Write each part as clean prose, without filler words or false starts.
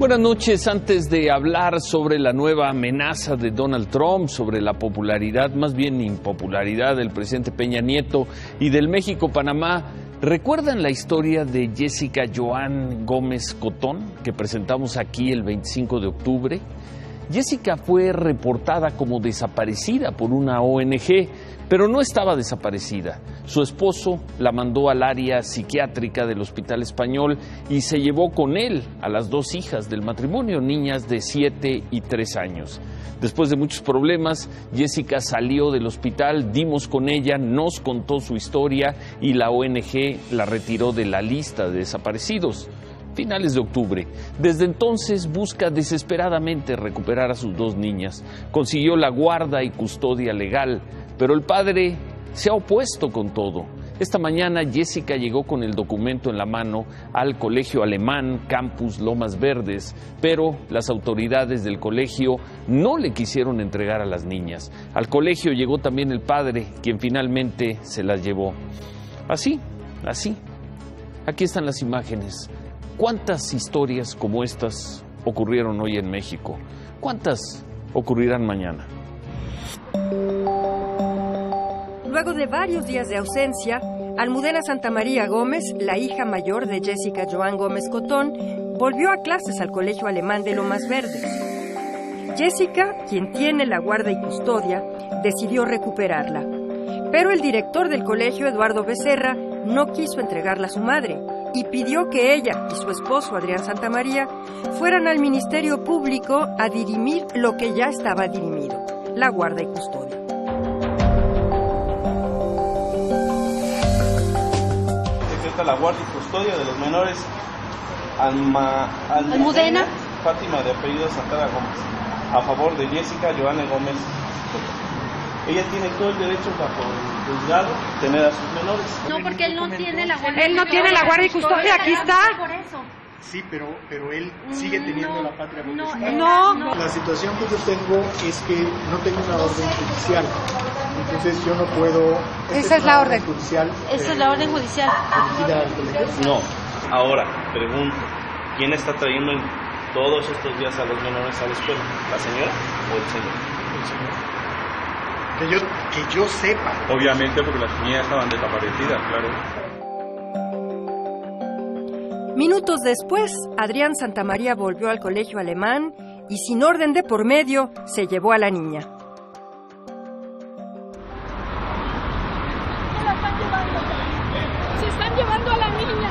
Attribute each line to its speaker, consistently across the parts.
Speaker 1: Buenas noches. Antes de hablar sobre la nueva amenaza de Donald Trump, sobre la popularidad, más bien impopularidad del presidente Peña Nieto y del México-Panamá, ¿recuerdan la historia de Jessica Joan Gómez Cotón que presentamos aquí el 25 de octubre? Jessica fue reportada como desaparecida por una ONG, pero no estaba desaparecida. Su esposo la mandó al área psiquiátrica del Hospital Español y se llevó con él a las dos hijas del matrimonio, niñas de 7 y 3 años. Después de muchos problemas, Jessica salió del hospital, dimos con ella, nos contó su historia y la ONG la retiró de la lista de desaparecidos. Finales de octubre. Desde entonces busca desesperadamente recuperar a sus dos niñas. Consiguió la guarda y custodia legal, pero el padre se ha opuesto con todo. Esta mañana Jessica llegó con el documento en la mano al Colegio Alemán, Campus Lomas Verdes, pero las autoridades del colegio no le quisieron entregar a las niñas. Al colegio llegó también el padre, quien finalmente se las llevó. Así. Aquí están las imágenes. ¿Cuántas historias como estas ocurrieron hoy en México? ¿Cuántas ocurrirán mañana?
Speaker 2: Luego de varios días de ausencia, Almudena Santamaría Gómez, la hija mayor de Jessica Joan Gómez Cotón, volvió a clases al Colegio Alemán de Lomas Verdes. Jessica, quien tiene la guarda y custodia, decidió recuperarla. Pero el director del colegio, Eduardo Becerra, no quiso entregarla a su madre y pidió que ella y su esposo, Adrián Santamaría, fueran al Ministerio Público a dirimir lo que ya estaba dirimido, la guarda y custodia.
Speaker 3: Decreta la guarda y custodia de los menores
Speaker 4: Almudena
Speaker 3: Fátima, de apellido Santana Gómez, a favor de Jessica Joana Gómez. Ella tiene todo el derecho bajo el juzgado de tener a sus menores.
Speaker 4: No, porque él no tiene la guardia.
Speaker 2: Él no tiene la guardia y custodia, aquí está.
Speaker 4: Por eso.
Speaker 5: Sí, pero él sigue teniendo la patria potestad.
Speaker 2: No.
Speaker 5: La situación que yo tengo es que no tengo una orden judicial. Entonces yo no puedo...
Speaker 2: Esa es la orden
Speaker 5: judicial.
Speaker 4: Esa es la orden judicial.
Speaker 5: Dirigida al colegio.
Speaker 3: No. Ahora, pregunto, ¿quién está trayendo todos estos días a los menores a la escuela? ¿La señora o el señor?
Speaker 5: El señor. Que yo sepa.
Speaker 6: Obviamente porque las niñas estaban desaparecidas, claro.
Speaker 2: Minutos después, Adrián Santamaría volvió al Colegio Alemán y sin orden de por medio se llevó a la niña.
Speaker 7: Se están llevando a la niña.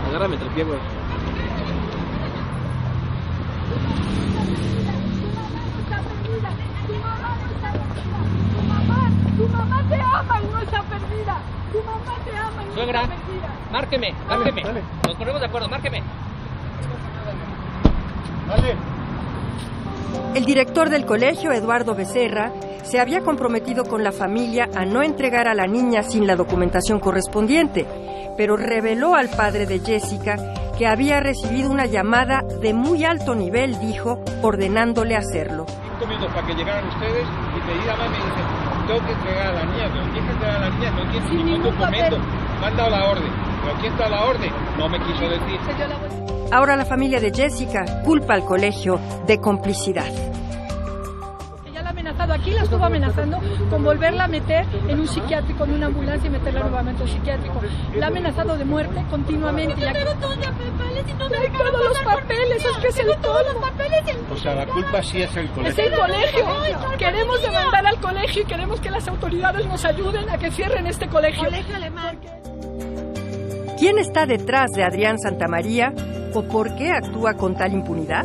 Speaker 1: Agárrame el pie, güey.
Speaker 7: Tu mamá te ama y no está perdida. Tu mamá te ama y no
Speaker 8: Suegra,
Speaker 7: está perdida.
Speaker 8: márqueme.
Speaker 5: Dale.
Speaker 8: Nos ponemos de acuerdo, márqueme.
Speaker 5: Dale.
Speaker 2: El director del colegio, Eduardo Becerra, se había comprometido con la familia a no entregar a la niña sin la documentación correspondiente, pero reveló al padre de Jessica que había recibido una llamada de muy alto nivel, dijo, ordenándole hacerlo.
Speaker 6: 5 minutos para que llegaran ustedes y me diga, me dice, tengo que entregar a la niña, pero ¿quién entregar a la niña? No tiene ningún documento. Me han dado la orden, pero ¿quién está la orden? No me quiso decir.
Speaker 2: Ahora la familia de Jessica culpa al colegio de complicidad.
Speaker 7: Ella la ha amenazado aquí, la estuvo amenazando con volverla a meter en un psiquiátrico, en una ambulancia y meterla nuevamente en un psiquiátrico. La ha amenazado de muerte continuamente. Ya tengo todos los papeles y no me dejaron todos los papeles, es que es el todo. Los papeles.
Speaker 6: O sea, la culpa sí es el colegio.
Speaker 7: Es el colegio. Queremos demandar al colegio y queremos que las autoridades nos ayuden a que cierren este colegio.
Speaker 4: Colegio Alemán.
Speaker 2: ¿Quién está detrás de Adrián Santamaría o por qué actúa con tal impunidad?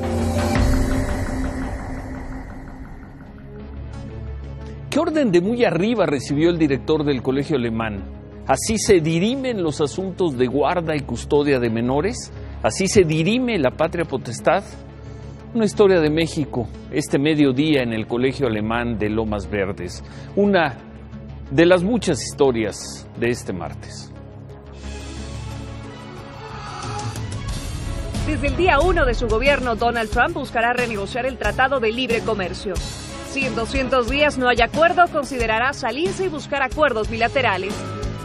Speaker 1: ¿Qué orden de muy arriba recibió el director del Colegio Alemán? ¿Así se dirimen los asuntos de guarda y custodia de menores? ¿Así se dirime la patria potestad? Una historia de México, este mediodía en el Colegio Alemán de Lomas Verdes. Una de las muchas historias de este martes.
Speaker 9: Desde el día 1 de su gobierno, Donald Trump buscará renegociar el Tratado de Libre Comercio. Si en 200 días no hay acuerdo, considerará salirse y buscar acuerdos bilaterales.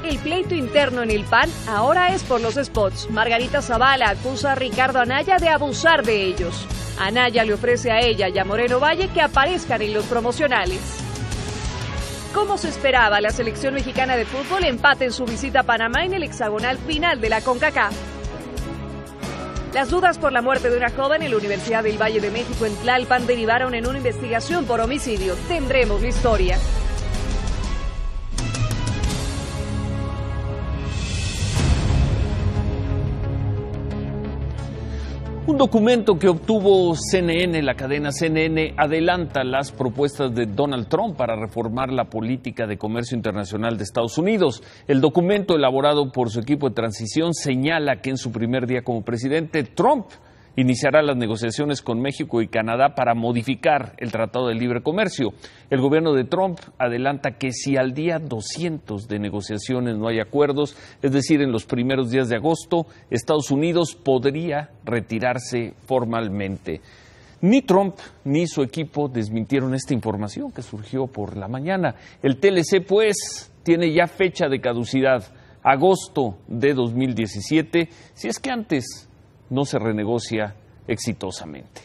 Speaker 9: El pleito interno en el PAN ahora es por los spots. Margarita Zavala acusa a Ricardo Anaya de abusar de ellos. Anaya le ofrece a ella y a Moreno Valle que aparezcan en los promocionales. Como se esperaba, la selección mexicana de fútbol empata en su visita a Panamá en el hexagonal final de la CONCACAF. Las dudas por la muerte de una joven en la Universidad del Valle de México en Tlalpan derivaron en una investigación por homicidio. Tendremos la historia.
Speaker 1: Un documento que obtuvo CNN, la cadena CNN, adelanta las propuestas de Donald Trump para reformar la política de comercio internacional de Estados Unidos. El documento elaborado por su equipo de transición señala que en su primer día como presidente, Trump iniciará las negociaciones con México y Canadá para modificar el Tratado de Libre Comercio. El gobierno de Trump adelanta que si al día 200 de negociaciones no hay acuerdos, es decir, en los primeros días de agosto, Estados Unidos podría retirarse formalmente. Ni Trump ni su equipo desmintieron esta información que surgió por la mañana. El TLC, pues, tiene ya fecha de caducidad, agosto de 2017, si es que antes no se renegocia exitosamente.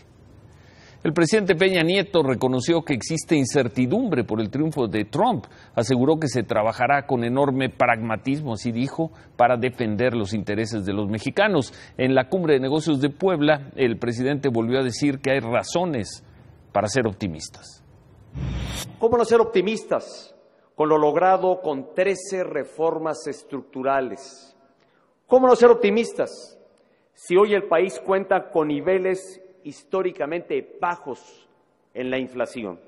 Speaker 1: El presidente Peña Nieto reconoció que existe incertidumbre por el triunfo de Trump. Aseguró que se trabajará con enorme pragmatismo, así dijo, para defender los intereses de los mexicanos. En la Cumbre de Negocios de Puebla, el presidente volvió a decir que hay razones para ser optimistas.
Speaker 8: ¿Cómo no ser optimistas con lo logrado con 13 reformas estructurales? ¿Cómo no ser optimistas si hoy el país cuenta con niveles históricamente bajos en la inflación?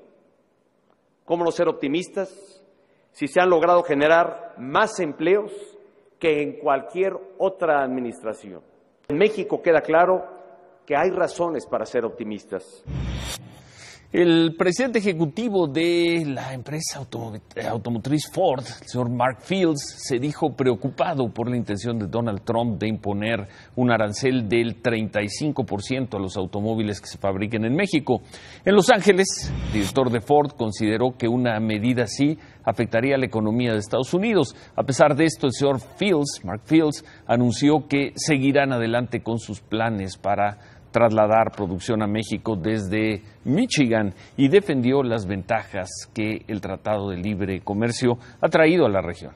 Speaker 8: ¿Cómo no ser optimistas si se han logrado generar más empleos que en cualquier otra administración? En México queda claro que hay razones para ser optimistas.
Speaker 1: El presidente ejecutivo de la empresa automotriz Ford, el señor Mark Fields, se dijo preocupado por la intención de Donald Trump de imponer un arancel del 35% a los automóviles que se fabriquen en México. En Los Ángeles, el director de Ford consideró que una medida así afectaría a la economía de Estados Unidos. A pesar de esto, el señor Fields, Mark Fields, anunció que seguirán adelante con sus planes para trasladar producción a México desde Michigan y defendió las ventajas que el Tratado de Libre Comercio ha traído a la región.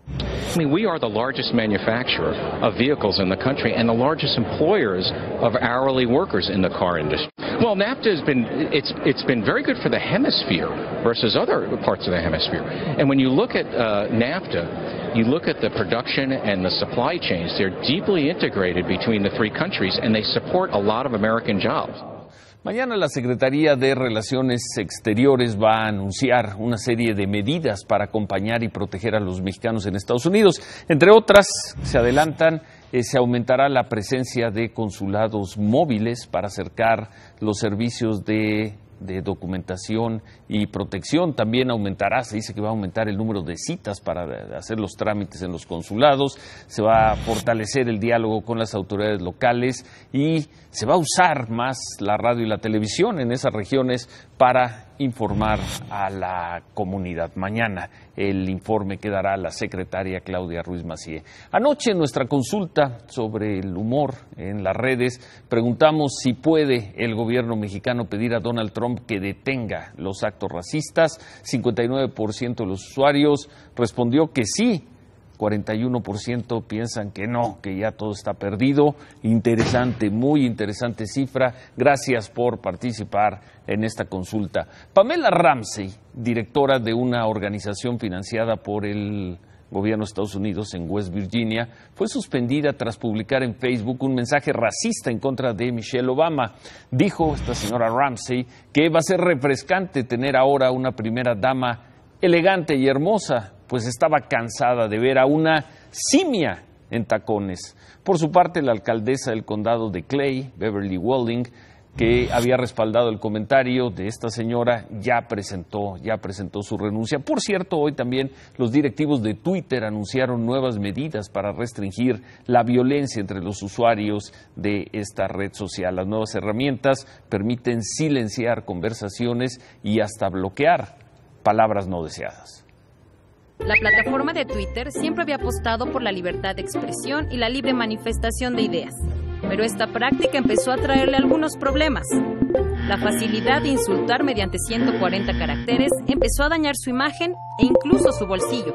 Speaker 10: I mean, we are the largest manufacturer of vehicles in the country and the largest employers of hourly workers in the car industry. Well, NAFTA has been very good for the hemisphere versus other parts of the hemisphere. And when you look at NAFTA, you look at the production and the supply chains. They're deeply integrated between the three countries and they support a lot of American jobs.
Speaker 1: Mañana la Secretaría de Relaciones Exteriores va a anunciar una serie de medidas para acompañar y proteger a los mexicanos en Estados Unidos. Entre otras, se adelantan, se aumentará la presencia de consulados móviles para acercar los servicios de documentación y protección. También aumentará, se dice que va a aumentar el número de citas para hacer los trámites en los consulados, se va a fortalecer el diálogo con las autoridades locales y se va a usar más la radio y la televisión en esas regiones para informar a la comunidad. Mañana el informe que dará la secretaria Claudia Ruiz Massieu. Anoche en nuestra consulta sobre el humor en las redes preguntamos si puede el gobierno mexicano pedir a Donald Trump que detenga los actos racistas. 59% de los usuarios respondió que sí. 41% piensan que no, que ya todo está perdido. Interesante, muy interesante cifra. Gracias por participar en esta consulta. Pamela Ramsey, directora de una organización financiada por el gobierno de Estados Unidos en West Virginia, fue suspendida tras publicar en Facebook un mensaje racista en contra de Michelle Obama. Dijo esta señora Ramsey que va a ser refrescante tener ahora una primera dama elegante y hermosa, pues estaba cansada de ver a una simia en tacones. Por su parte, la alcaldesa del condado de Clay, Beverly Welling, que había respaldado el comentario de esta señora, ya presentó su renuncia. Por cierto, hoy también los directivos de Twitter anunciaron nuevas medidas para restringir la violencia entre los usuarios de esta red social. Las nuevas herramientas permiten silenciar conversaciones y hasta bloquear palabras no deseadas.
Speaker 11: La plataforma de Twitter siempre había apostado por la libertad de expresión y la libre manifestación de ideas, pero esta práctica empezó a traerle algunos problemas. La facilidad de insultar mediante 140 caracteres empezó a dañar su imagen e incluso su bolsillo,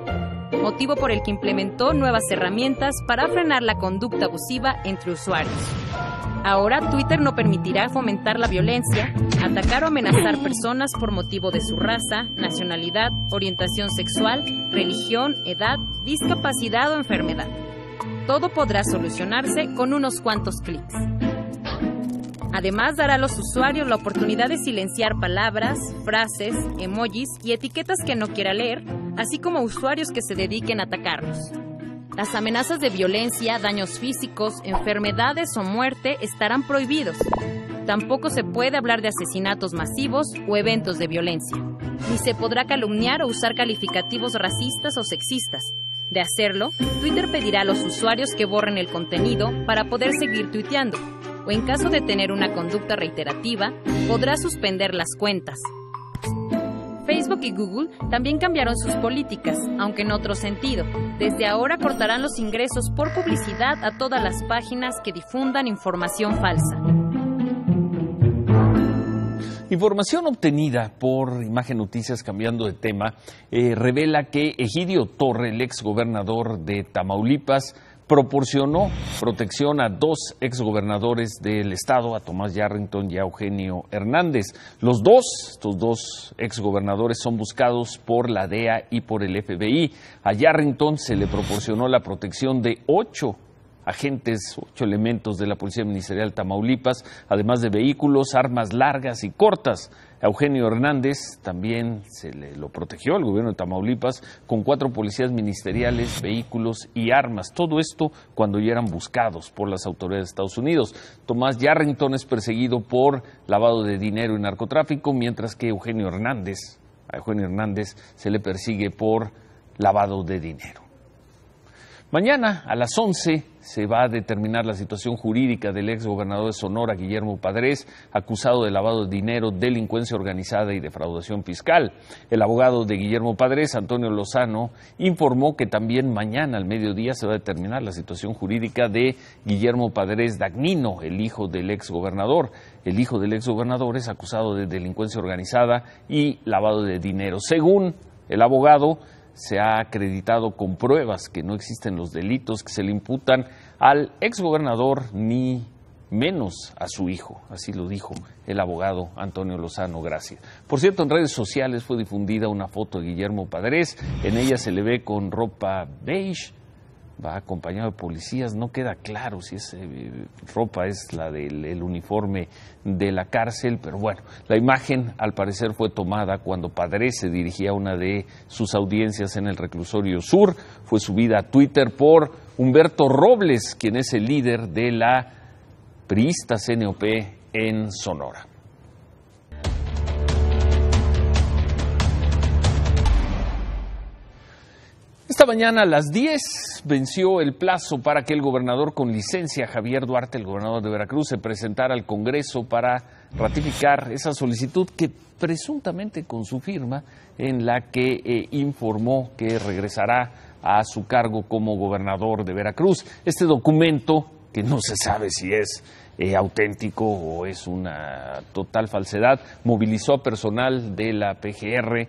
Speaker 11: motivo por el que implementó nuevas herramientas para frenar la conducta abusiva entre usuarios. Ahora Twitter no permitirá fomentar la violencia, atacar o amenazar personas por motivo de su raza, nacionalidad, orientación sexual, religión, edad, discapacidad o enfermedad. Todo podrá solucionarse con unos cuantos clics. Además, dará a los usuarios la oportunidad de silenciar palabras, frases, emojis y etiquetas que no quiera leer, así como usuarios que se dediquen a atacarlos. Las amenazas de violencia, daños físicos, enfermedades o muerte estarán prohibidos. Tampoco se puede hablar de asesinatos masivos o eventos de violencia. Ni se podrá calumniar o usar calificativos racistas o sexistas. De hacerlo, Twitter pedirá a los usuarios que borren el contenido para poder seguir tuiteando, o en caso de tener una conducta reiterativa, podrá suspender las cuentas. Facebook y Google también cambiaron sus políticas, aunque en otro sentido. Desde ahora cortarán los ingresos por publicidad a todas las páginas que difundan información falsa.
Speaker 1: Información obtenida por Imagen Noticias, cambiando de tema, revela que Egidio Torre, el exgobernador de Tamaulipas, proporcionó protección a 2 exgobernadores del estado, a Tomás Yarrington y a Eugenio Hernández. Estos dos exgobernadores son buscados por la DEA y por el FBI. A Yarrington se le proporcionó la protección de 8 agentes, 8 elementos de la Policía Ministerial Tamaulipas, además de vehículos, armas largas y cortas. A Eugenio Hernández también se le lo protegió el gobierno de Tamaulipas con 4 policías ministeriales, vehículos y armas. Todo esto cuando ya eran buscados por las autoridades de Estados Unidos. Tomás Yarrington es perseguido por lavado de dinero y narcotráfico, mientras que a Eugenio Hernández se le persigue por lavado de dinero. Mañana a las 11 se va a determinar la situación jurídica del exgobernador de Sonora, Guillermo Padres, acusado de lavado de dinero, delincuencia organizada y defraudación fiscal. El abogado de Guillermo Padres, Antonio Lozano, informó que también mañana al mediodía se va a determinar la situación jurídica de Guillermo Padres Dagnino, el hijo del exgobernador. El hijo del exgobernador es acusado de delincuencia organizada y lavado de dinero. Según el abogado, se ha acreditado con pruebas que no existen los delitos que se le imputan al exgobernador ni menos a su hijo. Así lo dijo el abogado Antonio Lozano Gracia. Por cierto, en redes sociales fue difundida una foto de Guillermo Padres. En ella se le ve con ropa beige, va acompañado de policías. No queda claro si esa ropa es la del uniforme de la cárcel, pero bueno, la imagen al parecer fue tomada cuando Padres se dirigía a una de sus audiencias en el reclusorio sur. Fue subida a Twitter por Humberto Robles, quien es el líder de la priista CNOP en Sonora. Esta mañana a las 10 venció el plazo para que el gobernador con licencia, Javier Duarte, el gobernador de Veracruz, se presentara al Congreso para ratificar esa solicitud que presuntamente con su firma, en la que informó que regresará a su cargo como gobernador de Veracruz. Este documento, que no se sabe si es auténtico o es una total falsedad, movilizó a personal de la PGR.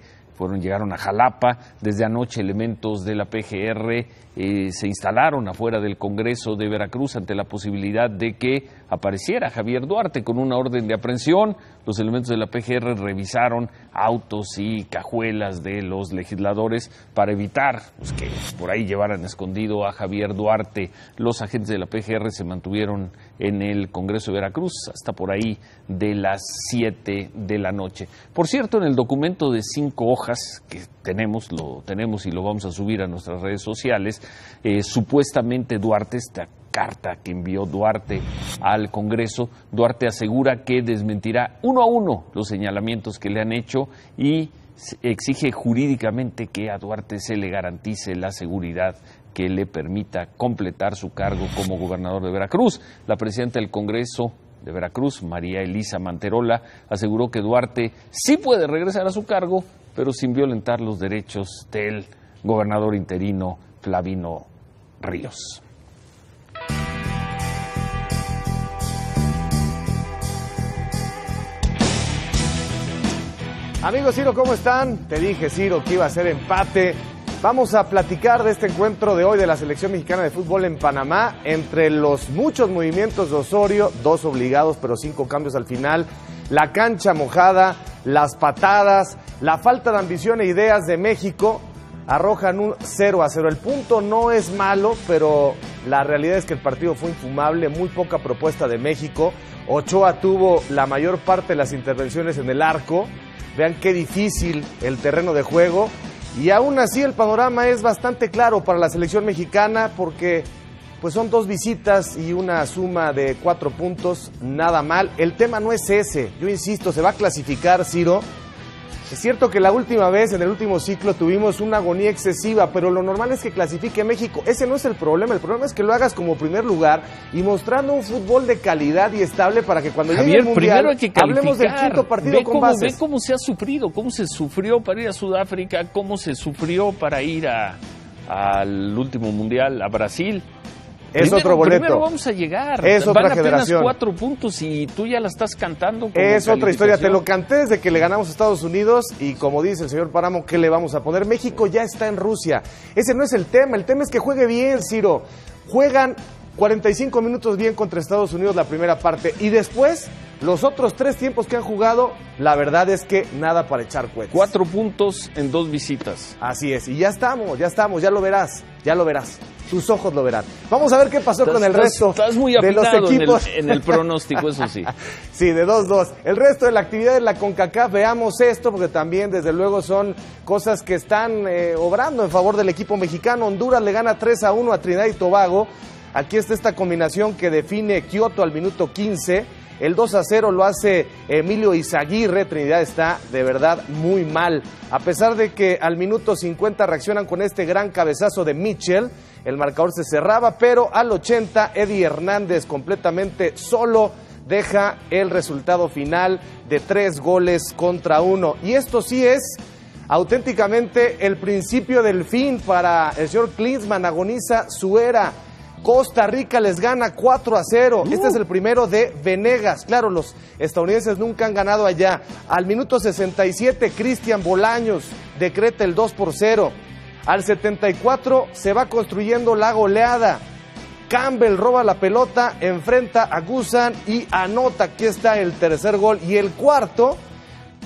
Speaker 1: Llegaron a Jalapa. Desde anoche elementos de la PGR se instalaron afuera del Congreso de Veracruz ante la posibilidad de que apareciera Javier Duarte con una orden de aprehensión. Los elementos de la PGR revisaron autos y cajuelas de los legisladores para evitar que por ahí llevaran escondido a Javier Duarte. Los agentes de la PGR se mantuvieron en el Congreso de Veracruz hasta por ahí de las 7 de la noche. Por cierto, en el documento de 5 hojas que tenemos y lo vamos a subir a nuestras redes sociales, supuestamente Duarte, esta carta que envió Duarte al Congreso, Duarte asegura que desmentirá uno a uno los señalamientos que le han hecho y exige jurídicamente que a Duarte se le garantice la seguridad que le permita completar su cargo como gobernador de Veracruz. La presidenta del Congreso de Veracruz, María Elisa Manterola, aseguró que Duarte sí puede regresar a su cargo, pero sin violentar los derechos del gobernador interino Flavino Ríos.
Speaker 12: Amigos, Ciro, ¿cómo están? Te dije, Ciro, que iba a ser empate. Vamos a platicar de este encuentro de hoy de la selección mexicana de fútbol en Panamá. Entre los muchos movimientos de Osorio, 2 obligados pero 5 cambios al final, la cancha mojada, las patadas, la falta de ambición e ideas de México arrojan un 0-0. El punto no es malo, pero la realidad es que el partido fue infumable, muy poca propuesta de México. Ochoa tuvo la mayor parte de las intervenciones en el arco. Vean qué difícil el terreno de juego. Y aún así el panorama es bastante claro para la selección mexicana porque pues son 2 visitas y una suma de 4 puntos, nada mal. El tema no es ese, yo insisto, se va a clasificar, Ciro. Es cierto que la última vez, en el último ciclo, tuvimos una agonía excesiva, pero lo normal es que clasifique México. Ese no es el problema es que lo hagas como primer lugar y mostrando un fútbol de calidad y estable para que cuando llegue el Mundial
Speaker 1: hay que
Speaker 12: hablemos del quinto partido con bases.
Speaker 1: Ve cómo se ha sufrido, cómo se sufrió para ir a Sudáfrica, cómo se sufrió para ir al último Mundial, a Brasil.
Speaker 12: Es otro boleto.
Speaker 1: Primero vamos a llegar.
Speaker 12: Es otra
Speaker 1: Van
Speaker 12: generación.
Speaker 1: Apenas 4 puntos y tú ya la estás cantando.
Speaker 12: Es otra historia. Te lo canté desde que le ganamos a Estados Unidos y como dice el señor Páramo, ¿qué le vamos a poner? México ya está en Rusia. Ese no es el tema. El tema es que juegue bien, Ciro. Juegan 45 minutos bien contra Estados Unidos la primera parte y después los otros 3 tiempos que han jugado, la verdad es que nada para echar cohetes.
Speaker 1: 4 puntos en 2 visitas.
Speaker 12: Así es, y ya estamos, ya lo verás. Tus ojos lo verán. Vamos a ver qué pasó con el resto
Speaker 1: estás muy
Speaker 12: de los equipos.
Speaker 1: En el pronóstico, eso sí.
Speaker 12: Sí, de 2-2. El resto de la actividad de la CONCACAF, veamos esto, porque también, desde luego, son cosas que están obrando en favor del equipo mexicano. Honduras le gana 3-1 a Trinidad y Tobago. Aquí está esta combinación que define Kioto al minuto 15. El 2-0 lo hace Emilio Izaguirre. Trinidad está de verdad muy mal. A pesar de que al minuto 50 reaccionan con este gran cabezazo de Mitchell, el marcador se cerraba, pero al 80 Eddie Hernández completamente solo deja el resultado final de 3-1. Y esto sí es auténticamente el principio del fin para el señor Klinsmann. Agoniza su era. Costa Rica les gana 4-0. Este es el primero de Venegas. Claro, los estadounidenses nunca han ganado allá. Al minuto 67, Cristian Bolaños decreta el 2-0. Al 74 se va construyendo la goleada. Campbell roba la pelota, enfrenta a Guzan y anota. Aquí está el tercer gol. Y el cuarto,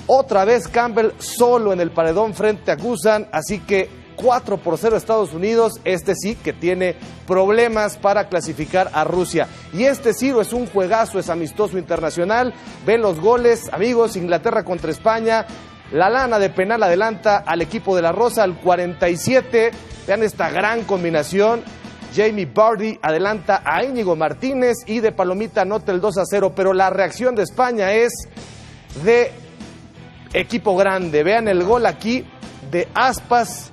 Speaker 12: otra vez Campbell solo en el paredón frente a Guzan. Así que 4-0 Estados Unidos. Este sí que tiene problemas para clasificar a Rusia. Y este Ciro es un juegazo, es amistoso internacional. Ven los goles, amigos. Inglaterra contra España. La lana de penal adelanta al equipo de la Rosa al 47. Vean esta gran combinación. Jamie Vardy adelanta a Íñigo Martínez y de palomita anota el 2-0. Pero la reacción de España es de equipo grande. Vean el gol aquí de Aspas.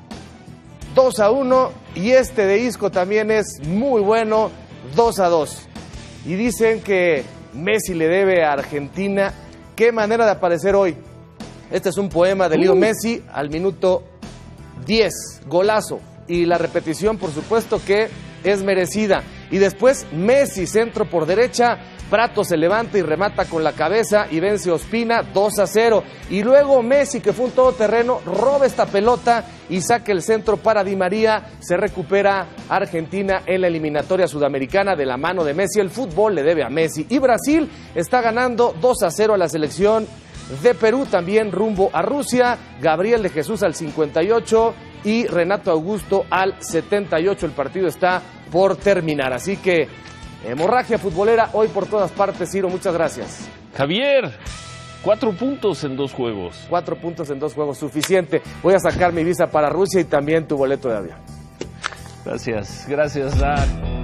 Speaker 12: 2-1, y este de Isco también es muy bueno, 2-2. Y dicen que Messi le debe a Argentina. Qué manera de aparecer hoy. Este es un poema de Leo Messi al minuto 10, golazo. Y la repetición, por supuesto, que es merecida. Y después Messi, centro por derecha, Prato se levanta y remata con la cabeza y vence Ospina 2-0. Y luego Messi, que fue un todoterreno, roba esta pelota y saca el centro para Di María. Se recupera Argentina en la eliminatoria sudamericana de la mano de Messi. El fútbol le debe a Messi. Y Brasil está ganando 2-0 a la selección de Perú, también rumbo a Rusia. Gabriel de Jesús al 58 y Renato Augusto al 78. El partido está por terminar. Así que hemorragia futbolera hoy por todas partes, Ciro, muchas gracias.
Speaker 1: Javier, 4 puntos en 2 juegos.
Speaker 12: 4 puntos en 2 juegos, suficiente. Voy a sacar mi visa para Rusia y también tu boleto de avión.
Speaker 1: Gracias, Dan.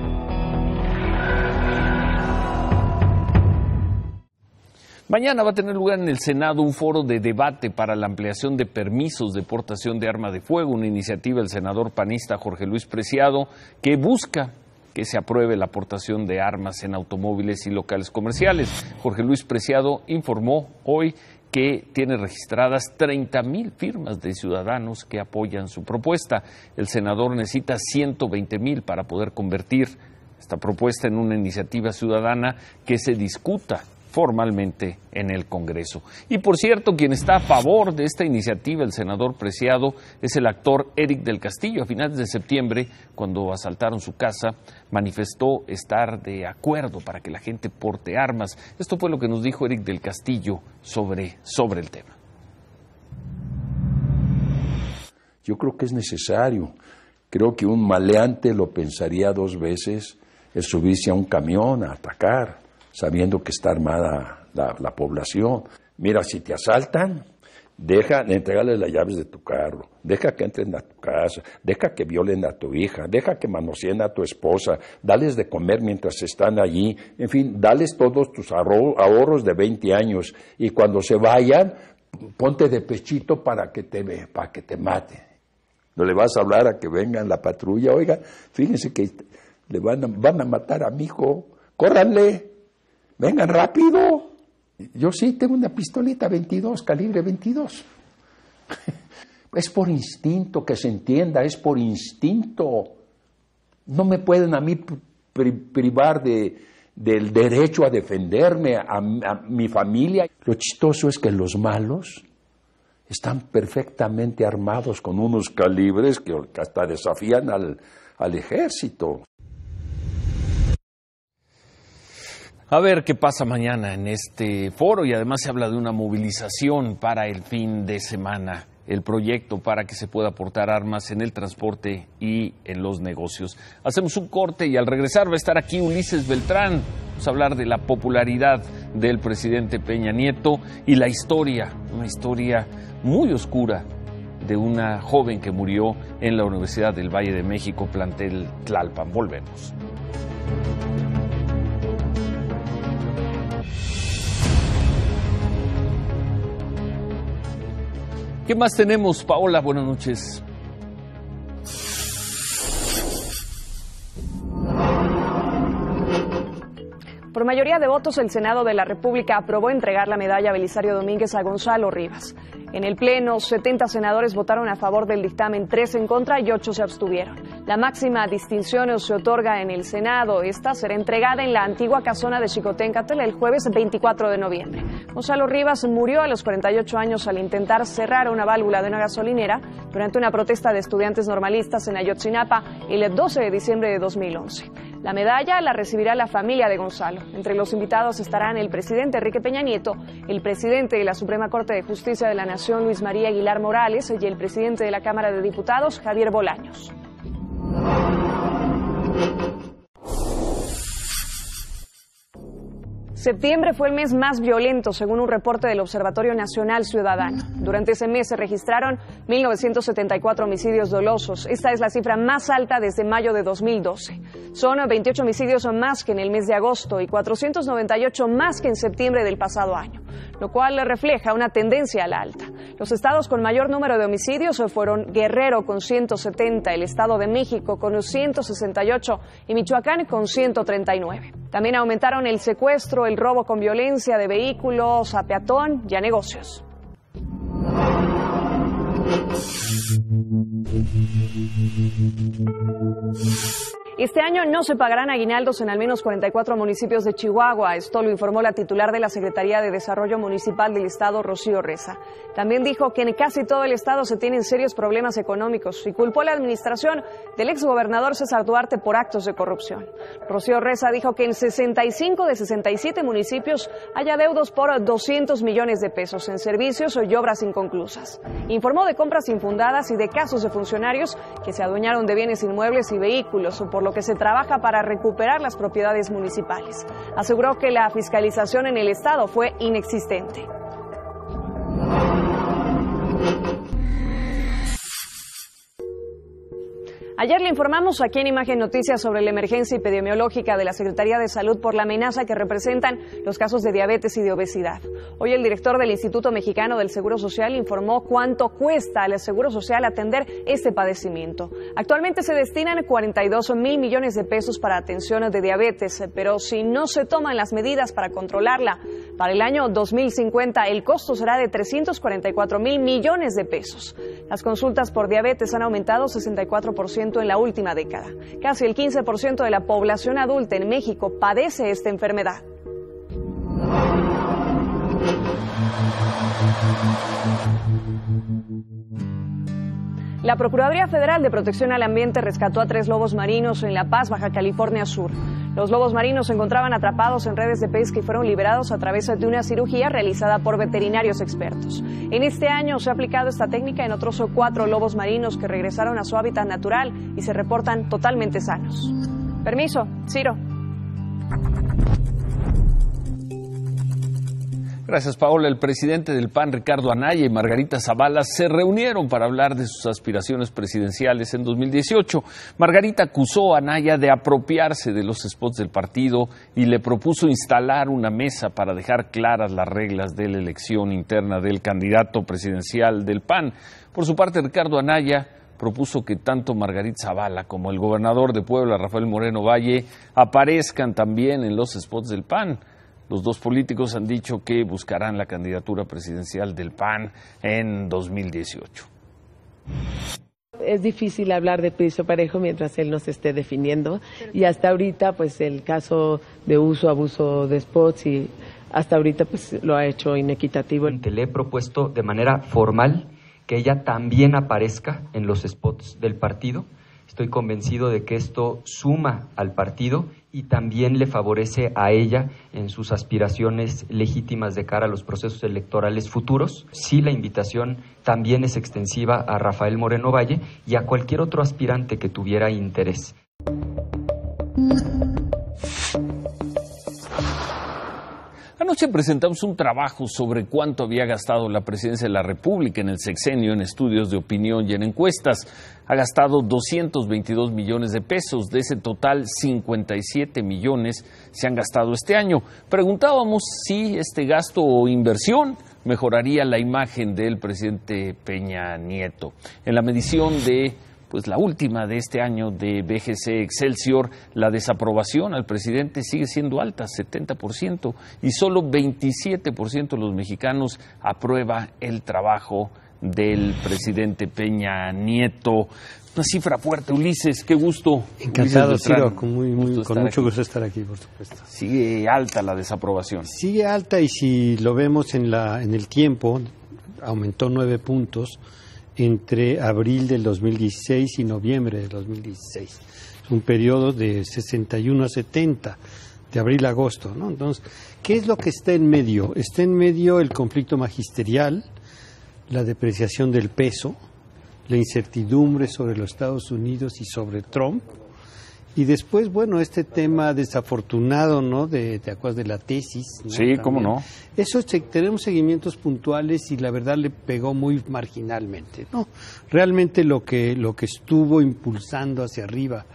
Speaker 1: Mañana va a tener lugar en el Senado un foro de debate para la ampliación de permisos de portación de arma de fuego, una iniciativa del senador panista Jorge Luis Preciado que busca que se apruebe la aportación de armas en automóviles y locales comerciales. Jorge Luis Preciado informó hoy que tiene registradas 30,000 firmas de ciudadanos que apoyan su propuesta. El senador necesita 120,000 para poder convertir esta propuesta en una iniciativa ciudadana que se discuta formalmente en el Congreso. Y por cierto, quien está a favor de esta iniciativa, el senador Preciado, es el actor Eric del Castillo. A finales de septiembre, cuando asaltaron su casa, manifestó estar de acuerdo para que la gente porte armas. Esto fue lo que nos dijo Eric del Castillo sobre el tema.
Speaker 13: Yo creo que es necesario. Creo que un maleante lo pensaría 2 veces el subirse a un camión a atacar, sabiendo que está armada la población. Mira, si te asaltan, entregarles las llaves de tu carro, deja que entren a tu casa, deja que violen a tu hija, deja que manoseen a tu esposa, dales de comer mientras están allí, en fin, dales todos tus ahorros de 20 años y cuando se vayan, ponte de pechito para que te maten. No le vas a hablar a que vengan la patrulla, oiga, fíjense que le van a matar a mi hijo, córranle. Vengan rápido. Yo sí tengo una pistolita 22, calibre 22. Es por instinto, que se entienda, es por instinto. No me pueden a mí privar del derecho a defenderme, a mi familia. Lo chistoso es que los malos están perfectamente armados con unos calibres que hasta desafían al ejército.
Speaker 1: A ver qué pasa mañana en este foro y además se habla de una movilización para el fin de semana, el proyecto para que se pueda portar armas en el transporte y en los negocios. Hacemos un corte y al regresar va a estar aquí Ulises Beltrán. Vamos a hablar de la popularidad del presidente Peña Nieto y la historia, una historia muy oscura de una joven que murió en la Universidad del Valle de México, plantel Tlalpan. Volvemos. ¿Qué más tenemos, Paola? Buenas noches.
Speaker 9: Por mayoría de votos, el Senado de la República aprobó entregar la medalla Belisario Domínguez a Gonzalo Rivas. En el Pleno, 70 senadores votaron a favor del dictamen, 3 en contra y 8 se abstuvieron. La máxima distinción se otorga en el Senado. Esta será entregada en la antigua casona de Xicoténcatl el jueves 24 de noviembre. Gonzalo Rivas murió a los 48 años al intentar cerrar una válvula de una gasolinera durante una protesta de estudiantes normalistas en Ayotzinapa el 12 de diciembre de 2011. La medalla la recibirá la familia de Gonzalo. Entre los invitados estarán el presidente Enrique Peña Nieto, el presidente de la Suprema Corte de Justicia de la Nación, Luis María Aguilar Morales, y el presidente de la Cámara de Diputados, Javier Bolaños. Septiembre fue el mes más violento, según un reporte del Observatorio Nacional Ciudadano. Durante ese mes se registraron 1.974 homicidios dolosos. Esta es la cifra más alta desde mayo de 2012. Son 28 homicidios más que en el mes de agosto y 498 más que en septiembre del pasado año, lo cual refleja una tendencia a la alta. Los estados con mayor número de homicidios fueron Guerrero con 170, el Estado de México con 168 y Michoacán con 139. También aumentaron el secuestro, el robo con violencia de vehículos a peatón y a negocios. Este año no se pagarán aguinaldos en al menos 44 municipios de Chihuahua. Esto lo informó la titular de la Secretaría de Desarrollo Municipal del Estado, Rocío Reza. También dijo que en casi todo el Estado se tienen serios problemas económicos y culpó a la administración del exgobernador César Duarte por actos de corrupción. Rocío Reza dijo que en 65 de 67 municipios hay adeudos por 200 millones de pesos en servicios y obras inconclusas. Informó de compras infundadas y de casos de funcionarios que se adueñaron de bienes inmuebles y vehículos, por lo que se trabaja para recuperar las propiedades municipales. Aseguró que la fiscalización en el Estado fue inexistente. Ayer le informamos aquí en Imagen Noticias sobre la emergencia epidemiológica de la Secretaría de Salud por la amenaza que representan los casos de diabetes y de obesidad. Hoy el director del Instituto Mexicano del Seguro Social informó cuánto cuesta al Seguro Social atender este padecimiento. Actualmente se destinan 42,000 millones de pesos para atención de diabetes, pero si no se toman las medidas para controlarla, para el año 2050 el costo será de 344,000 millones de pesos. Las consultas por diabetes han aumentado 64% en la última década. Casi el 15% de la población adulta en México padece esta enfermedad. La Procuraduría Federal de Protección al Ambiente rescató a 3 lobos marinos en La Paz, Baja California Sur. Los lobos marinos se encontraban atrapados en redes de pesca y fueron liberados a través de una cirugía realizada por veterinarios expertos. En este año se ha aplicado esta técnica en otros 4 lobos marinos que regresaron a su hábitat natural y se reportan totalmente sanos. Permiso, Ciro.
Speaker 1: Gracias, Paola. El presidente del PAN, Ricardo Anaya, y Margarita Zavala se reunieron para hablar de sus aspiraciones presidenciales en 2018. Margarita acusó a Anaya de apropiarse de los spots del partido y le propuso instalar una mesa para dejar claras las reglas de la elección interna del candidato presidencial del PAN. Por su parte, Ricardo Anaya propuso que tanto Margarita Zavala como el gobernador de Puebla, Rafael Moreno Valle, aparezcan también en los spots del PAN. Los dos políticos han dicho que buscarán la candidatura presidencial del PAN en 2018.
Speaker 14: Es difícil hablar de piso parejo mientras él no se esté definiendo y hasta ahorita pues el caso de abuso de spots y hasta ahorita pues lo ha hecho inequitativo.
Speaker 15: Que le he propuesto de manera formal que ella también aparezca en los spots del partido. Estoy convencido de que esto suma al partido y también le favorece a ella en sus aspiraciones legítimas de cara a los procesos electorales futuros. Sí, la invitación también es extensiva a Rafael Moreno Valle y a cualquier otro aspirante que tuviera interés.
Speaker 1: Anoche presentamos un trabajo sobre cuánto había gastado la presidencia de la República en el sexenio en estudios de opinión y en encuestas. Ha gastado 222 millones de pesos. De ese total, 57 millones se han gastado este año. Preguntábamos si este gasto o inversión mejoraría la imagen del presidente Peña Nieto. En la medición de la última de este año de BGC Excelsior, la desaprobación al presidente sigue siendo alta, 70%, y solo 27% de los mexicanos aprueba el trabajo del presidente Peña Nieto. Una cifra fuerte, Ulises, qué gusto.
Speaker 16: Encantado, Ciro, con mucho gusto estar aquí, por supuesto.
Speaker 1: Sigue alta la desaprobación.
Speaker 16: Sigue alta y si lo vemos en el tiempo, aumentó 9 puntos. Entre abril del 2016 y noviembre del 2016. Es un periodo de 61 a 70, de abril a agosto, ¿no? Entonces, ¿qué es lo que está en medio? Está en medio el conflicto magisterial, la depreciación del peso, la incertidumbre sobre los Estados Unidos y sobre Trump, y después, este tema desafortunado, ¿no? ¿Te acuerdas de la tesis? ¿no?
Speaker 1: Sí,
Speaker 16: También.
Speaker 1: cómo no.
Speaker 16: Eso tenemos seguimientos puntuales y la verdad le pegó muy marginalmente, ¿no? Realmente lo que estuvo impulsando hacia arriba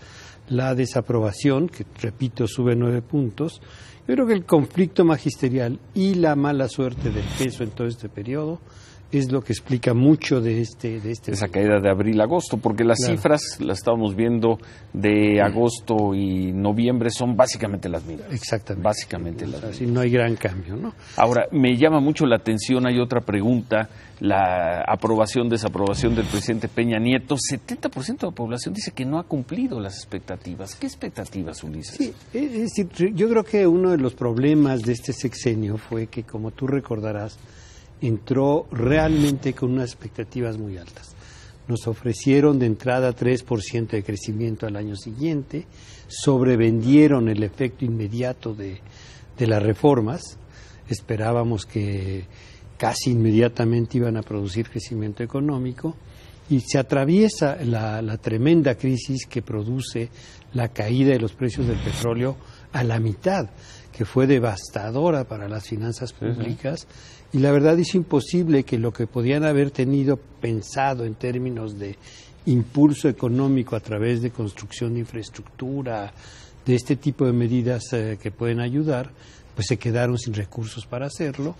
Speaker 16: la desaprobación, que repito, sube 9 puntos, yo creo que el conflicto magisterial y la mala suerte del peso en todo este periodo es lo que explica mucho de
Speaker 1: esa caída de abril-agosto, porque las cifras las estábamos viendo de agosto y noviembre son básicamente las mismas.
Speaker 16: Exactamente.
Speaker 1: Básicamente las mismas.
Speaker 16: No hay gran cambio, ¿no?
Speaker 1: Ahora, me llama mucho la atención, hay otra pregunta, la aprobación-desaprobación del presidente Peña Nieto. 70% de la población dice que no ha cumplido las expectativas. ¿Qué expectativas, Ulises?
Speaker 16: Sí, es decir, yo creo que uno de los problemas de este sexenio fue que, como tú recordarás, entró realmente con unas expectativas muy altas. Nos ofrecieron de entrada 3% de crecimiento al año siguiente, sobrevendieron el efecto inmediato de las reformas, esperábamos que casi inmediatamente iban a producir crecimiento económico y se atraviesa la tremenda crisis que produce la caída de los precios del petróleo a la mitad, que fue devastadora para las finanzas públicas. Y la verdad es imposible que lo que podían haber tenido pensado en términos de impulso económico a través de construcción de infraestructura, de este tipo de medidas que pueden ayudar, pues se quedaron sin recursos para hacerlo.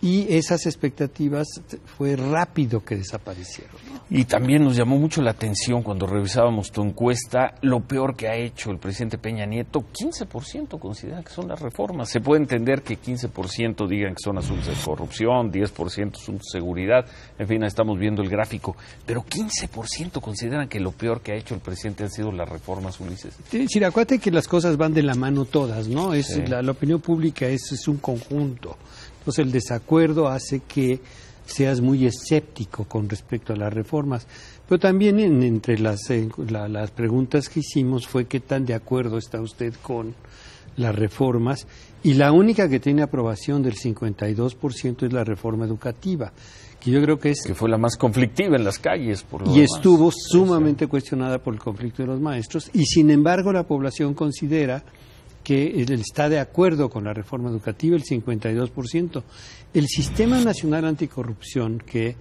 Speaker 16: Y esas expectativas fue rápido que desaparecieron, ¿no?
Speaker 1: Y también nos llamó mucho la atención cuando revisábamos tu encuesta, lo peor que ha hecho el presidente Peña Nieto, 15% considera que son las reformas. Se puede entender que 15% digan que son asuntos de corrupción, 10% asuntos de seguridad, en fin, estamos viendo el gráfico, pero 15% consideran que lo peor que ha hecho el presidente han sido las reformas, Ulises.
Speaker 16: Sí, acuérdate que las cosas van de la mano todas, ¿no? La opinión pública es un conjunto. Entonces el desacuerdo hace que seas muy escéptico con respecto a las reformas. Pero también entre las preguntas que hicimos fue qué tan de acuerdo está usted con las reformas. Y la única que tiene aprobación del 52% es la reforma educativa, que yo creo que
Speaker 1: fue la más conflictiva en las calles.
Speaker 16: Estuvo sumamente cuestionada por el conflicto de los maestros. Y sin embargo la población considera que está de acuerdo con la reforma educativa, el 52%. El Sistema Nacional Anticorrupción, que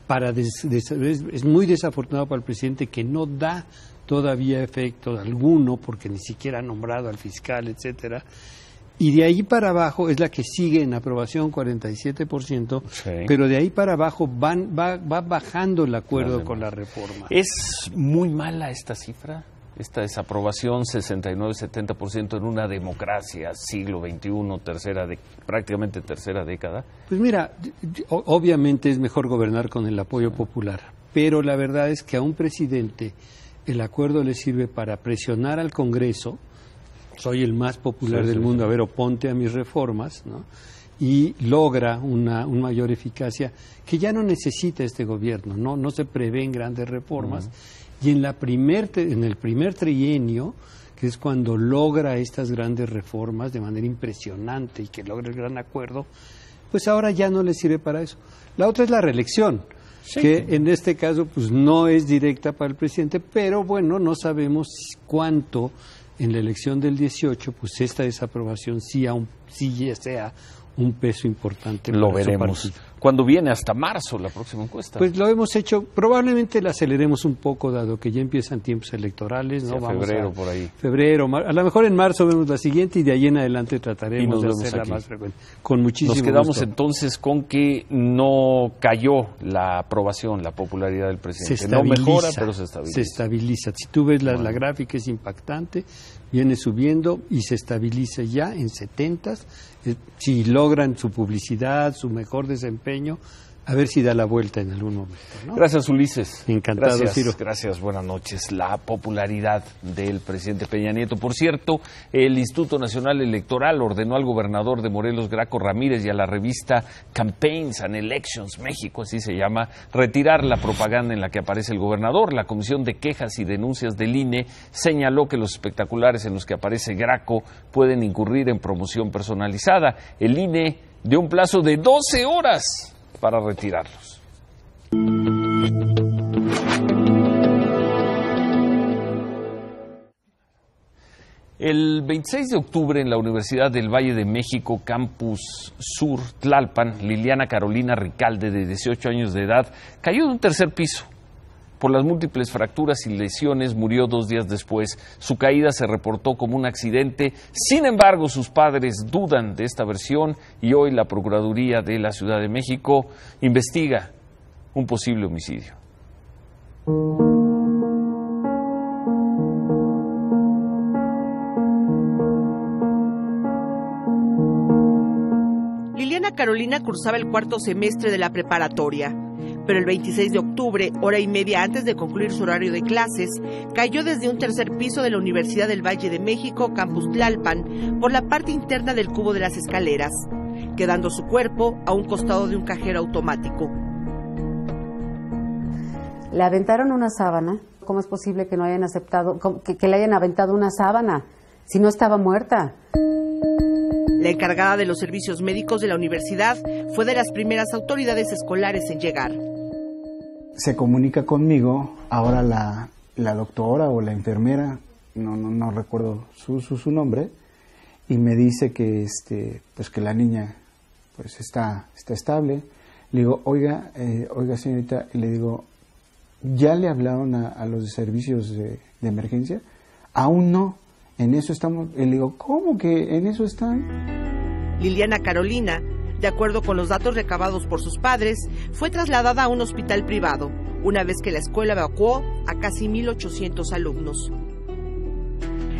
Speaker 16: es muy desafortunado para el presidente, que no da todavía efecto alguno, porque ni siquiera ha nombrado al fiscal, etcétera, y de ahí para abajo es la que sigue en aprobación, 47%, sí. Pero de ahí para abajo va bajando el acuerdo con la reforma.
Speaker 1: ¿Es muy mala esta cifra? Esta desaprobación, 69-70% en una democracia, siglo XXI, prácticamente tercera década.
Speaker 16: Pues mira, obviamente es mejor gobernar con el apoyo popular, pero la verdad es que a un presidente el acuerdo le sirve para presionar al Congreso, soy el más popular del mundo, a ver, oponte a mis reformas, ¿no? Y logra una mayor eficacia que ya no necesita este gobierno, no se prevén grandes reformas. Y en el primer trienio, que es cuando logra estas grandes reformas de manera impresionante y que logra el gran acuerdo, pues ahora ya no le sirve para eso. La otra es la reelección, que en este caso pues no es directa para el presidente, pero bueno, no sabemos cuánto en la elección del 18, pues esta desaprobación sí sea un peso importante.
Speaker 1: Lo veremos. Cuando viene hasta marzo la próxima encuesta.
Speaker 16: Pues lo hemos hecho, probablemente la aceleremos un poco, dado que ya empiezan tiempos electorales, ¿no?
Speaker 1: Sí, febrero, por ahí.
Speaker 16: Febrero, a lo mejor en marzo vemos la siguiente y de ahí en adelante trataremos de hacerla más frecuente. Con muchísimo gusto.
Speaker 1: Nos quedamos entonces con que no cayó la aprobación, la popularidad del presidente. No mejora, pero se estabiliza.
Speaker 16: Se estabiliza. Si tú ves la gráfica es impactante, viene subiendo y se estabiliza ya en 70s. Si logran su publicidad, su mejor desempeño, a ver si da la vuelta en algún momento, ¿no?
Speaker 1: Gracias, Ulises.
Speaker 16: Encantado, Ciro.
Speaker 1: Gracias, buenas noches. La popularidad del presidente Peña Nieto. Por cierto, el Instituto Nacional Electoral ordenó al gobernador de Morelos, Graco Ramírez, y a la revista Campaigns and Elections México, así se llama, retirar la propaganda en la que aparece el gobernador. La Comisión de Quejas y Denuncias del INE señaló que los espectaculares en los que aparece Graco pueden incurrir en promoción personalizada. El INE dio un plazo de 12 horas para retirarlos. El 26 de octubre en la Universidad del Valle de México, Campus Sur, Tlalpan, Liliana Carolina Ricalde, de 18 años de edad, cayó de un tercer piso. Por las múltiples fracturas y lesiones murió 2 días después. Su caída se reportó como un accidente. Sin embargo, sus padres dudan de esta versión y hoy la Procuraduría de la Ciudad de México investiga un posible homicidio.
Speaker 17: Liliana Carolina cursaba el 4º semestre de la preparatoria, pero el 26 de octubre, hora y media antes de concluir su horario de clases, cayó desde un tercer piso de la Universidad del Valle de México, Campus Tlalpan, por la parte interna del cubo de las escaleras, quedando su cuerpo a un costado de un cajero automático.
Speaker 18: Le aventaron una sábana. ¿Cómo es posible que no hayan aceptado, que le hayan aventado una sábana si no estaba muerta?
Speaker 17: La encargada de los servicios médicos de la universidad fue de las primeras autoridades escolares en llegar.
Speaker 19: Se comunica conmigo ahora la doctora o la enfermera, no recuerdo su nombre, y me dice que pues que la niña pues está estable. Le digo, oiga señorita, y le digo, ¿Ya le hablaron a los servicios de emergencia? Aún no, en eso estamos. Y le digo, ¿cómo que en eso están?
Speaker 17: Liliana Carolina, de acuerdo con los datos recabados por sus padres, fue trasladada a un hospital privado, una vez que la escuela evacuó a casi 1,800 alumnos.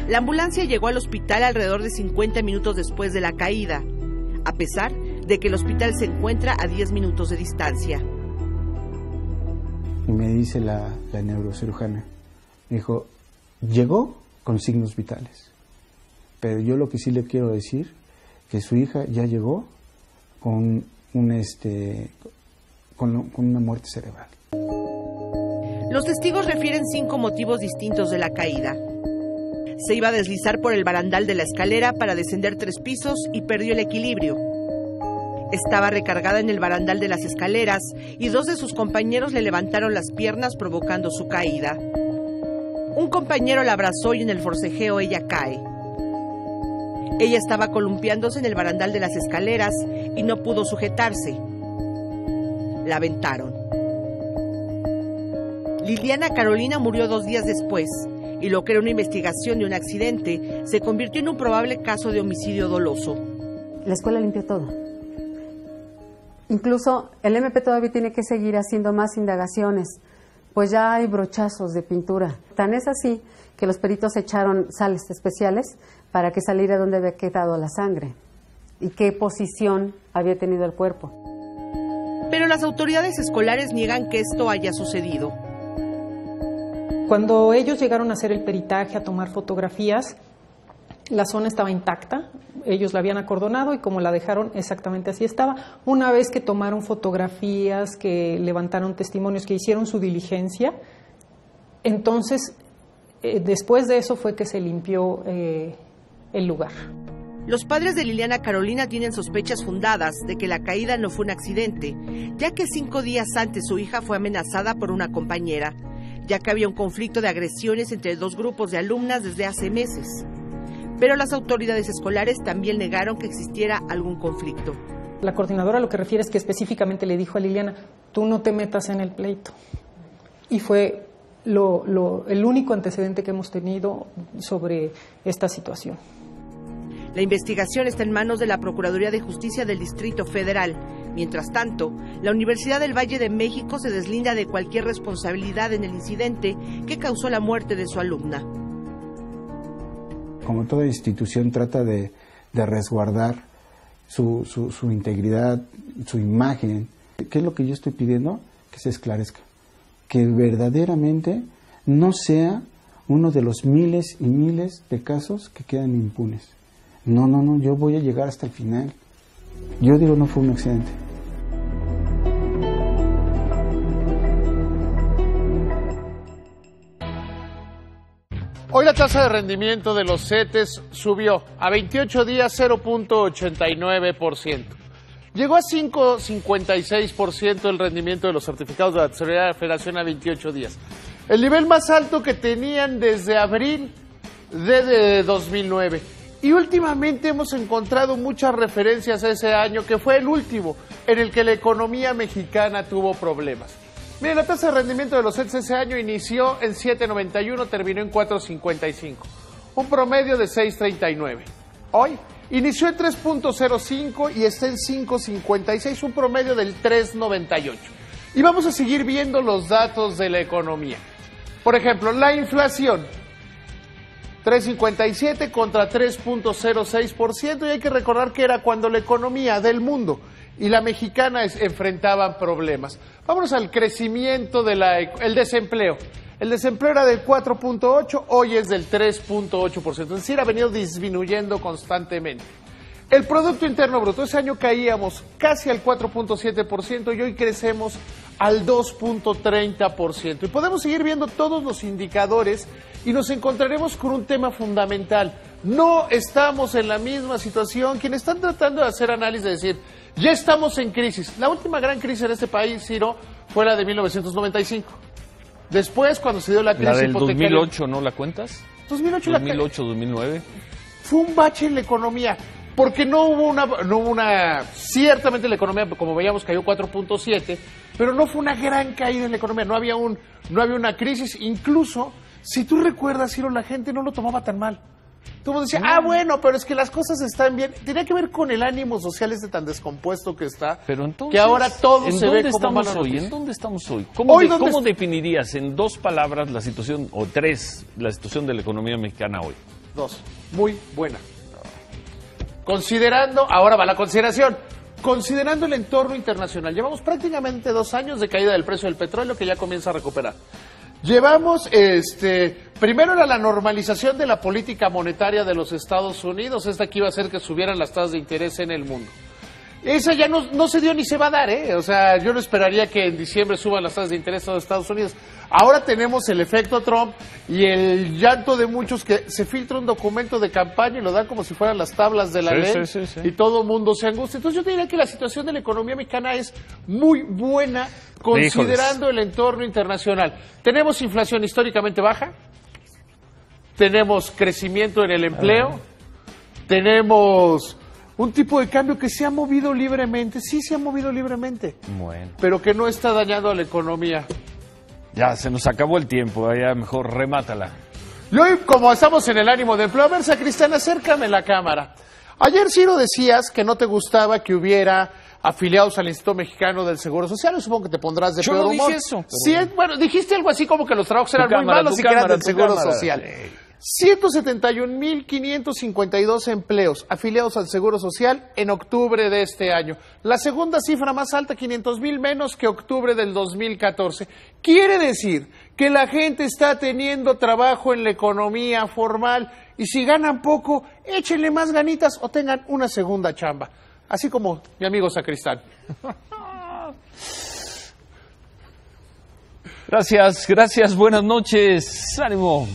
Speaker 17: La ambulancia llegó al hospital alrededor de 50 minutos después de la caída, a pesar de que el hospital se encuentra a 10 minutos de distancia.
Speaker 19: Y me dice la neurocirujana, me dijo, llegó con signos vitales, pero yo lo que sí le quiero decir, que su hija ya llegó con una muerte cerebral.
Speaker 17: Los testigos refieren 5 motivos distintos de la caída. Se iba a deslizar por el barandal de la escalera para descender 3 pisos y perdió el equilibrio. Estaba recargada en el barandal de las escaleras y 2 de sus compañeros le levantaron las piernas provocando su caída. Un compañero la abrazó y en el forcejeo ella cae. Ella estaba columpiándose en el barandal de las escaleras y no pudo sujetarse. La aventaron. Liliana Carolina murió 2 días después y lo que era una investigación de un accidente se convirtió en un probable caso de homicidio doloso.
Speaker 18: La escuela limpió todo. Incluso el MP todavía tiene que seguir haciendo más indagaciones, pues ya hay brochazos de pintura. Tan es así que los peritos echaron sales especiales para que saliera donde había quedado la sangre y qué posición había tenido el cuerpo.
Speaker 17: Pero las autoridades escolares niegan que esto haya sucedido.
Speaker 20: Cuando ellos llegaron a hacer el peritaje, a tomar fotografías, la zona estaba intacta, ellos la habían acordonado y como la dejaron exactamente así estaba. Una vez que tomaron fotografías, que levantaron testimonios, que hicieron su diligencia, entonces después de eso fue que se limpió el lugar.
Speaker 17: Los padres de Liliana Carolina tienen sospechas fundadas de que la caída no fue un accidente, ya que 5 días antes su hija fue amenazada por una compañera, ya que había un conflicto de agresiones entre 2 grupos de alumnas desde hace meses. Pero las autoridades escolares también negaron que existiera algún conflicto.
Speaker 20: La coordinadora lo que refiere es que específicamente le dijo a Liliana, tú no te metas en el pleito. Y fue el único antecedente que hemos tenido sobre esta situación.
Speaker 17: La investigación está en manos de la Procuraduría de Justicia del Distrito Federal. Mientras tanto, la Universidad del Valle de México se deslinda de cualquier responsabilidad en el incidente que causó la muerte de su alumna.
Speaker 19: Como toda institución trata de resguardar su integridad, su imagen. ¿Qué es lo que yo estoy pidiendo? Que se esclarezca. Que verdaderamente no sea uno de los miles y miles de casos que quedan impunes. No, yo voy a llegar hasta el final. Yo digo, no fue un accidente.
Speaker 12: Hoy la tasa de rendimiento de los CETES subió a 28 días 0.89%. Llegó a 5.56% el rendimiento de los certificados de la Tesorería de la Federación a 28 días. El nivel más alto que tenían desde abril de 2009. Y últimamente hemos encontrado muchas referencias a ese año, que fue el último en el que la economía mexicana tuvo problemas. Miren, la tasa de rendimiento de los CETES ese año inició en 7.91, terminó en 4.55, un promedio de 6.39. Hoy inició en 3.05 y está en 5.56, un promedio del 3.98. Y vamos a seguir viendo los datos de la economía. Por ejemplo, la inflación, 3.57 contra 3.06%, y hay que recordar que era cuando la economía del mundo y la mexicana enfrentaban problemas. Vámonos al crecimiento el desempleo. El desempleo era del 4.8, hoy es del 3.8%, es decir, ha venido disminuyendo constantemente. El Producto Interno Bruto, ese año caíamos casi al 4.7% y hoy crecemos al 2.30%. Y podemos seguir viendo todos los indicadores y nos encontraremos con un tema fundamental. No estamos en la misma situación. Quienes están tratando de hacer análisis, de decir, ya estamos en crisis. La última gran crisis en este país, Ciro, fue la de 1995. Después, cuando se dio la crisis hipotecaria...
Speaker 1: La del 2008, ¿no la cuentas?
Speaker 12: 2008,
Speaker 1: 2009.
Speaker 12: Fue un bache en la economía.
Speaker 2: porque no hubo una, ciertamente la economía, como veíamos, cayó 4.7, pero no fue una gran caída en la economía, no había una crisis, incluso, si tú recuerdas, Ciro, la gente no lo tomaba tan mal. Todo el mundo decía, bueno, pero es que las cosas están bien. Tenía que ver con el ánimo social tan descompuesto que está,
Speaker 1: pero entonces,
Speaker 2: que ahora todo se ve como
Speaker 1: mala noticia. ¿En dónde estamos hoy? ¿Cómo definirías en 2 palabras la situación, o 3, la situación de la economía mexicana hoy?
Speaker 2: 2, muy buena. Considerando, ahora va la consideración, considerando el entorno internacional. Llevamos prácticamente 2 años de caída del precio del petróleo que ya comienza a recuperar. Llevamos, primero era la normalización de la política monetaria de los Estados Unidos, esta que iba a hacer que subieran las tasas de interés en el mundo. Esa ya no se dio ni se va a dar, O sea, yo no esperaría que en diciembre suban las tasas de interés de los Estados Unidos. Ahora tenemos el efecto Trump y el llanto de muchos que se filtra un documento de campaña y lo dan como si fueran las tablas de la ley y todo el mundo se angustia. Entonces yo te diría que la situación de la economía mexicana es muy buena considerando el entorno internacional. Tenemos inflación históricamente baja, tenemos crecimiento en el empleo, tenemos un tipo de cambio que se ha movido libremente, sí se ha movido libremente, pero que no está dañando a la economía.
Speaker 1: Ya, se nos acabó el tiempo, ya mejor remátala.
Speaker 2: Y hoy, como estamos en el ánimo de empleo, a ver, Sacristán, acércame la cámara. Ayer, Ciro, decías que no te gustaba que hubiera afiliados al Instituto Mexicano del Seguro Social. Yo supongo que te pondrás de peor humor.
Speaker 1: Yo no dije eso.
Speaker 2: Sí, bueno, dijiste algo así como que los trabajos eran muy malos y que eran del Seguro Social. 171.552 empleos afiliados al Seguro Social en octubre de este año. La segunda cifra más alta, 500,000 menos que octubre del 2014. Quiere decir que la gente está teniendo trabajo en la economía formal y si ganan poco, échenle más ganitas o tengan una segunda chamba. Así como mi amigo Sacristán.
Speaker 1: Gracias, buenas noches, ánimo.